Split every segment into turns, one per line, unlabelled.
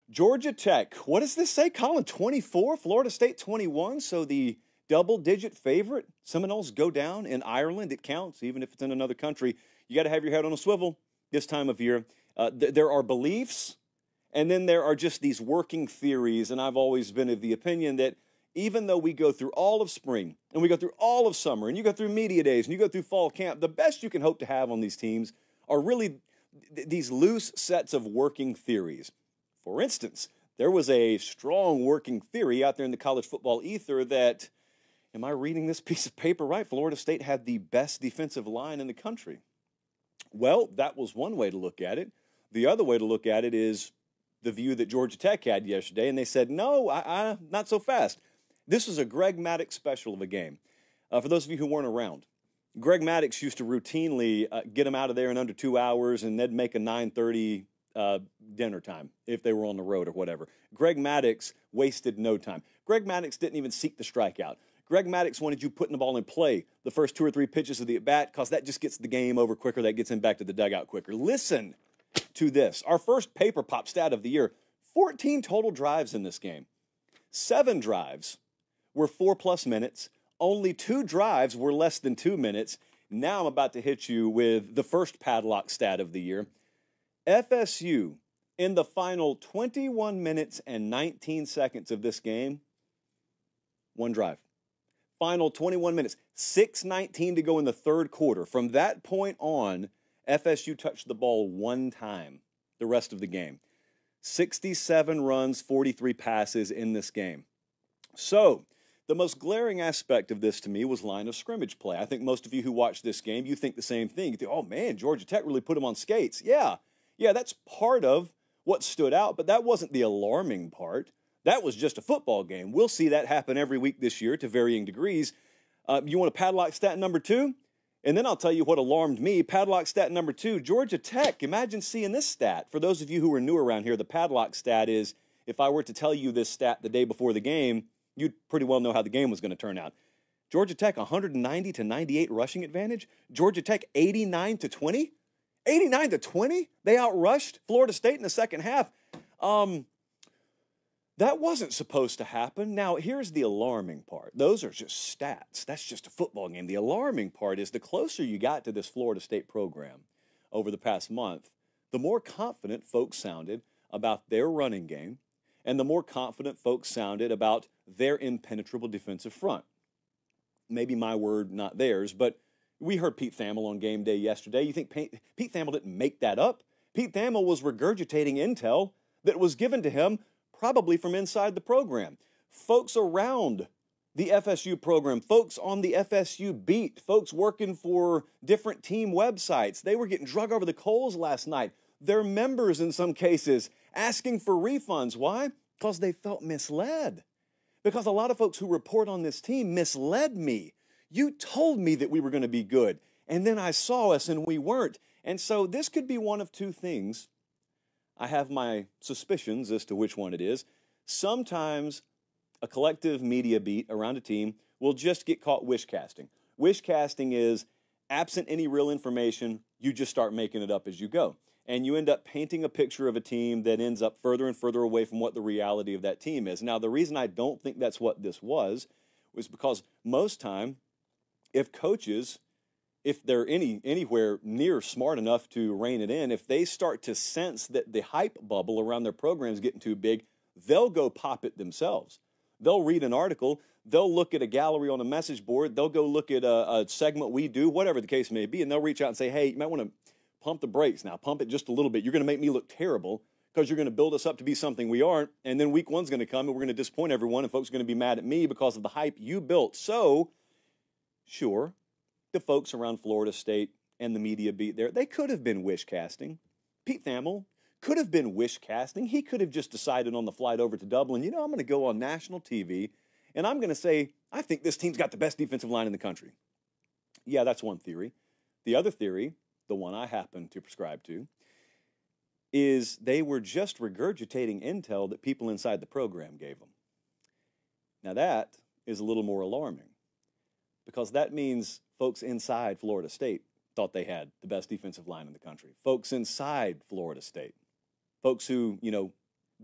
Georgia Tech, what does this say, Colin? 24, Florida State 21, so the double-digit favorite. Seminoles go down in Ireland. It counts, even if it's in another country. You got to have your head on a swivel this time of year. There are beliefs, and then there are just these working theories, and I've always been of the opinion that even though we go through all of spring, and we go through all of summer, and you go through media days, and you go through fall camp, the best you can hope to have on these teams are really these loose sets of working theories. For instance, there was a strong working theory out there in the college football ether that, am I reading this piece of paper right? Florida State had the best defensive line in the country. Well, that was one way to look at it. The other way to look at it is the view that Georgia Tech had yesterday, and they said, no, not so fast. This is a Greg Maddux special of a game. For those of you who weren't around, Greg Maddux used to routinely get them out of there in under 2 hours, and they'd make a 9:30 dinner time if they were on the road or whatever. Greg Maddux wasted no time. Greg Maddux didn't even seek the strikeout. Greg Maddux wanted you putting the ball in play the first 2 or 3 pitches of the at-bat because that just gets the game over quicker. That gets him back to the dugout quicker. Listen to this. Our first paper pop stat of the year, 14 total drives in this game. 7 drives were 4+ minutes. Only 2 drives were less than 2 minutes. Now I'm about to hit you with the first padlock stat of the year. FSU, in the final 21 minutes and 19 seconds of this game, 1 drive. Final 21 minutes, 6:19 to go in the third quarter. From that point on, FSU touched the ball 1 time the rest of the game. 67 runs, 43 passes in this game. So, the most glaring aspect of this to me was line of scrimmage play. I think most of you who watch this game, you think the same thing. You think, oh man, Georgia Tech really put them on skates. Yeah, that's part of what stood out, but that wasn't the alarming part. That was just a football game. We'll see that happen every week this year to varying degrees. You want a padlock stat number 2? And then I'll tell you what alarmed me. Padlock stat number 2, Georgia Tech. Imagine seeing this stat. For those of you who are new around here, the padlock stat is, if I were to tell you this stat the day before the game, you'd pretty well know how the game was going to turn out. Georgia Tech 190-98 rushing advantage. Georgia Tech 89-20. 89-20? They outrushed Florida State in the second half. That wasn't supposed to happen. Now, here's the alarming part. Those are just stats. That's just a football game. The alarming part is the closer you got to this Florida State program over the past month, the more confident folks sounded about their running game, and the more confident folks sounded about their impenetrable defensive front. Maybe my word, not theirs, but we heard Pete Thamel on game day yesterday. You think Pete Thamel didn't make that up? Pete Thamel was regurgitating intel that was given to him probably from inside the program. Folks around the FSU program, folks on the FSU beat, folks working for different team websites, they were getting drug over the coals last night. Their members, in some cases, asking for refunds. Why? Because they felt misled. Because a lot of folks who report on this team misled me. You told me that we were going to be good, and then I saw us and we weren't. And so this could be one of 2 things. I have my suspicions as to which one it is. Sometimes a collective media beat around a team will just get caught wishcasting. Wishcasting is, absent any real information, you just start making it up as you go. And you end up painting a picture of a team that ends up further and further away from what the reality of that team is. Now, the reason I don't think that's what this was because most time, if coaches, if they're anywhere near smart enough to rein it in, if they start to sense that the hype bubble around their program is getting too big, they'll go pop it themselves. They'll read an article, they'll look at a gallery on a message board, they'll go look at a segment we do, whatever the case may be, and they'll reach out and say, hey, you might want to pump the brakes now, pump it just a little bit. You're going to make me look terrible because you're going to build us up to be something we aren't, and then week 1's going to come and we're going to disappoint everyone, and folks are going to be mad at me because of the hype you built. So, sure, the folks around Florida State and the media beat there, they could have been wishcasting. Pete Thamel could have been wishcasting. He could have just decided on the flight over to Dublin, I'm going to go on national TV, and I'm going to say, I think this team's got the best defensive line in the country. Yeah, that's one theory. The other theory, the one I happen to prescribe to, is they were just regurgitating intel that people inside the program gave them. Now that is a little more alarming because that means folks inside Florida State thought they had the best defensive line in the country. Folks inside Florida State, folks who,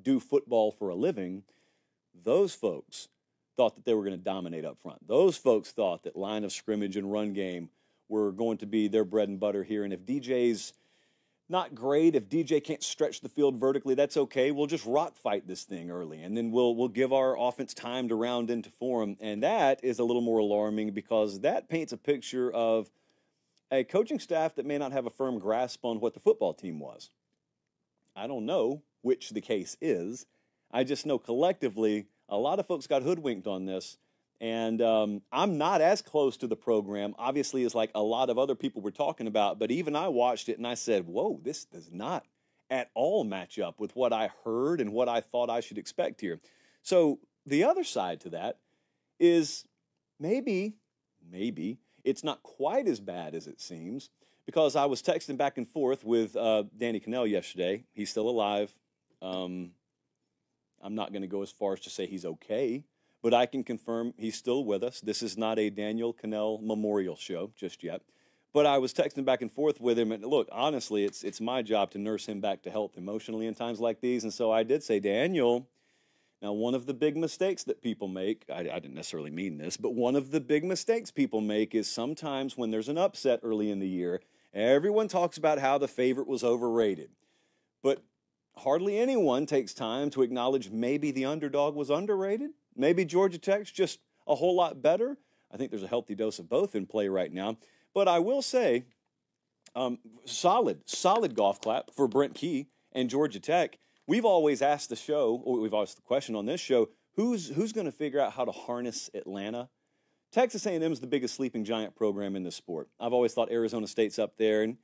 do football for a living, those folks thought that they were going to dominate up front. Those folks thought that line of scrimmage and run game were going to be their bread and butter here. And if DJ's not great, if DJ can't stretch the field vertically, that's okay. We'll just rock fight this thing early, and then we'll give our offense time to round into form. And that is a little more alarming because that paints a picture of a coaching staff that may not have a firm grasp on what the football team was. I don't know which the case is. I just know collectively a lot of folks got hoodwinked on this. And I'm not as close to the program, obviously, as like a lot of other people were talking about. But even I watched it and I said, whoa, this does not at all match up with what I heard and what I thought I should expect here. So the other side to that is maybe it's not quite as bad as it seems, because I was texting back and forth with Danny Cannell yesterday. He's still alive. I'm not going to go as far as to say he's okay, but I can confirm he's still with us. This is not a Daniel Cannell memorial show just yet. But I was texting back and forth with him, and look, honestly, it's my job to nurse him back to health emotionally in times like these. And so I did say, Daniel, now one of the big mistakes that people make, I didn't necessarily mean this, but one of the big mistakes people make is sometimes when there's an upset early in the year, everyone talks about how the favorite was overrated. But hardly anyone takes time to acknowledge maybe the underdog was underrated. Maybe Georgia Tech's just a whole lot better. I think there's a healthy dose of both in play right now. But I will say, solid golf clap for Brent Key and Georgia Tech. We've always asked the show, or we've asked the question on this show, who's going to figure out how to harness Atlanta? Texas A&M is the biggest sleeping giant program in this sport. I've always thought Arizona State's up there, and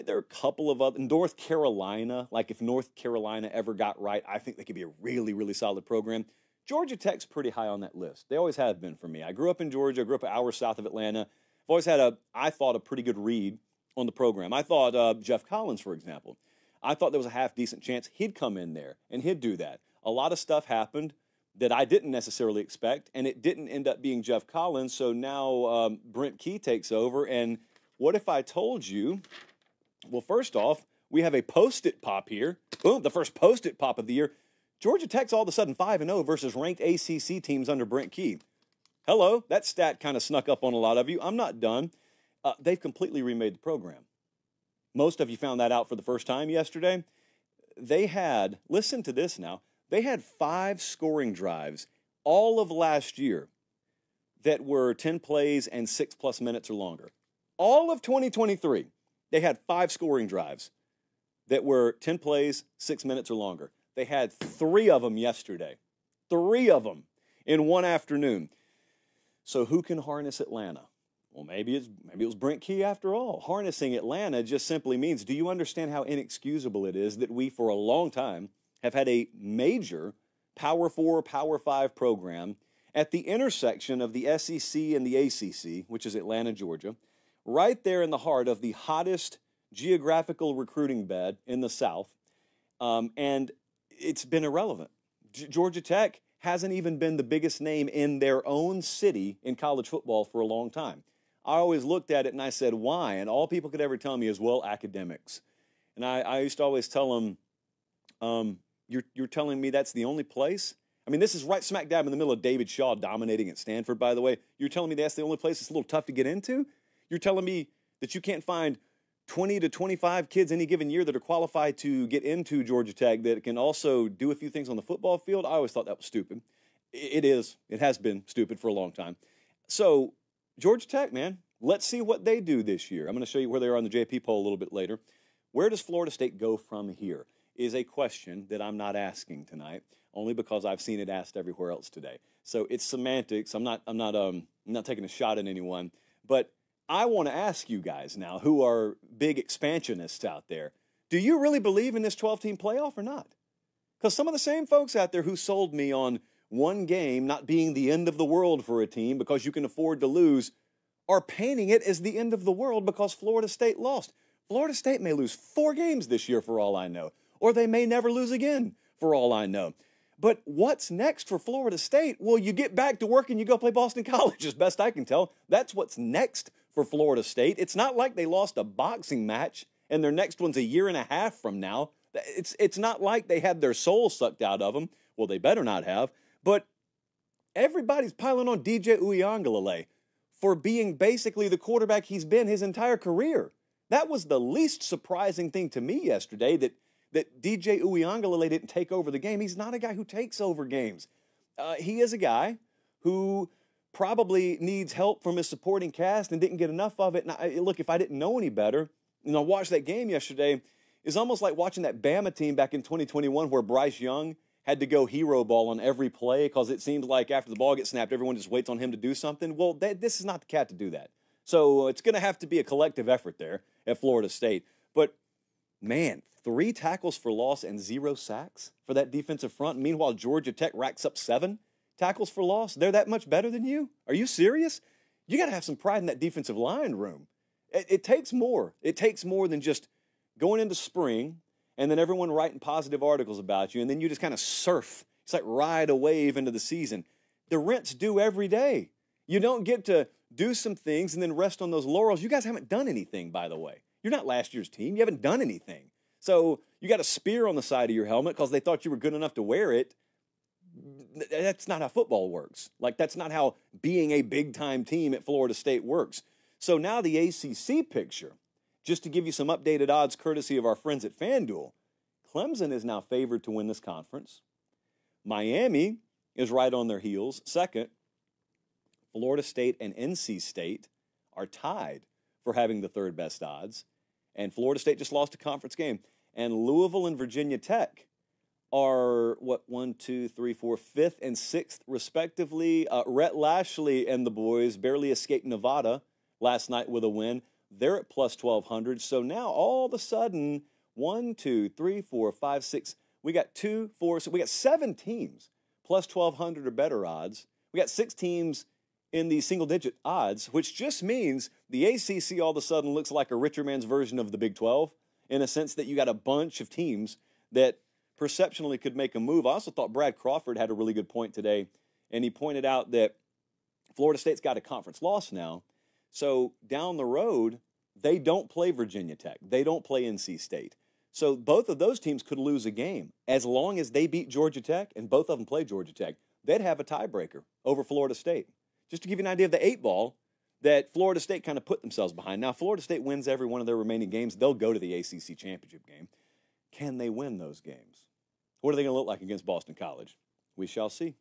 there are a couple of other. North Carolina, like if North Carolina ever got right, I think they could be a really, really solid program. Georgia Tech's pretty high on that list. They always have been for me. I grew up in Georgia. I grew up an hour south of Atlanta. I've always had I thought, a pretty good read on the program. I thought Jeff Collins, for example, I thought there was a half-decent chance he'd come in there and he'd do that. A lot of stuff happened that I didn't necessarily expect, and it didn't end up being Jeff Collins, so now Brent Key takes over. And what if I told you, well, first off, we have a Post-it pop here. Boom, the first Post-it pop of the year. Georgia Tech's all of a sudden 5-0 versus ranked ACC teams under Brent Key. Hello, that stat kind of snuck up on a lot of you. I'm not done. They've completely remade the program. Most of you found that out for the first time yesterday. They had, listen to this now, they had 5 scoring drives all of last year that were 10 plays and 6+ minutes or longer. All of 2023, they had 5 scoring drives that were 10 plays, 6 minutes or longer. They had 3 of them yesterday. 3 of them in one afternoon. So who can harness Atlanta? Well, maybe it was Brent Key after all. Harnessing Atlanta just simply means, do you understand how inexcusable it is that we, for a long time, have had a major Power 4, Power 5 program at the intersection of the SEC and the ACC, which is Atlanta, Georgia, right there in the heart of the hottest geographical recruiting bed in the South, and it's been irrelevant. Georgia Tech hasn't even been the biggest name in their own city in college football for a long time. I always looked at it and I said, why? And all people could ever tell me is, well, academics. And I used to always tell them, you're telling me that's the only place? I mean, this is right smack dab in the middle of David Shaw dominating at Stanford, by the way. You're telling me that's the only place it's a little tough to get into? You're telling me that you can't find 20 to 25 kids any given year that are qualified to get into Georgia Tech that can also do a few things on the football field? I always thought that was stupid. It is. It has been stupid for a long time. So Georgia Tech, man, let's see what they do this year. I'm going to show you where they are on the JP poll a little bit later. Where does Florida State go from here is a question that I'm not asking tonight, only because I've seen it asked everywhere else today. So it's semantics. I'm not taking a shot at anyone, but I want to ask you guys now, who are big expansionists out there, do you really believe in this 12-team playoff or not? Because some of the same folks out there who sold me on one game not being the end of the world for a team because you can afford to lose are painting it as the end of the world because Florida State lost. Florida State may lose 4 games this year for all I know, or they may never lose again for all I know. But what's next for Florida State? Well, you get back to work and you go play Boston College, as best I can tell. That's what's next for Florida State. It's not like they lost a boxing match and their next one's a year and a half from now. It's not like they had their soul sucked out of them. Well, they better not have. But everybody's piling on DJ Uiagalelei for being basically the quarterback he's been his entire career. That was the least surprising thing to me yesterday, that DJ Uiagalelei didn't take over the game. He's not a guy who takes over games. He is a guy who probably needs help from his supporting cast and didn't get enough of it. And look, if I didn't know any better, I watched that game yesterday, it's almost like watching that Bama team back in 2021 where Bryce Young had to go hero ball on every play because it seems like after the ball gets snapped, everyone just waits on him to do something. Well, this is not the cat to do that. So it's going to have to be a collective effort there at Florida State. But, man, 3 tackles for loss and 0 sacks for that defensive front. Meanwhile, Georgia Tech racks up 7 tackles for loss. They're that much better than you? Are you serious? You got to have some pride in that defensive line room. It takes more. It takes more than just going into spring and then everyone writing positive articles about you, and then you just kind of surf. It's like ride a wave into the season. The rent's due every day. You don't get to do some things and then rest on those laurels. You guys haven't done anything, by the way. You're not last year's team. You haven't done anything. So you got a spear on the side of your helmet because they thought you were good enough to wear it. That's not how football works. Like, that's not how being a big-time team at Florida State works. So now the ACC picture, just to give you some updated odds courtesy of our friends at FanDuel, Clemson is now favored to win this conference. Miami is right on their heels. Second, Florida State and NC State are tied for having the third best odds. And Florida State just lost a conference game. And Louisville and Virginia Tech are, 5th and 6th, respectively. Rhett Lashley and the boys barely escaped Nevada last night with a win. They're at plus 1,200. So now all of a sudden, 1, 2, 3, 4, 5, 6. We got 2, 4. So we got 7 teams plus 1,200 or better odds. We got 6 teams in the single-digit odds, which just means the ACC all of a sudden looks like a richer man's version of the Big 12 in a sense that you got a bunch of teams that perceptionally could make a move. I also thought Brad Crawford had a really good point today, and he pointed out that Florida State's got a conference loss now. So down the road, they don't play Virginia Tech. They don't play NC State. So both of those teams could lose a game. As long as they beat Georgia Tech, and both of them play Georgia Tech, they'd have a tiebreaker over Florida State. Just to give you an idea of the 8 ball that Florida State kind of put themselves behind. Now, Florida State wins every one of their remaining games. They'll go to the ACC championship game. Can they win those games? What are they going to look like against Boston College? We shall see.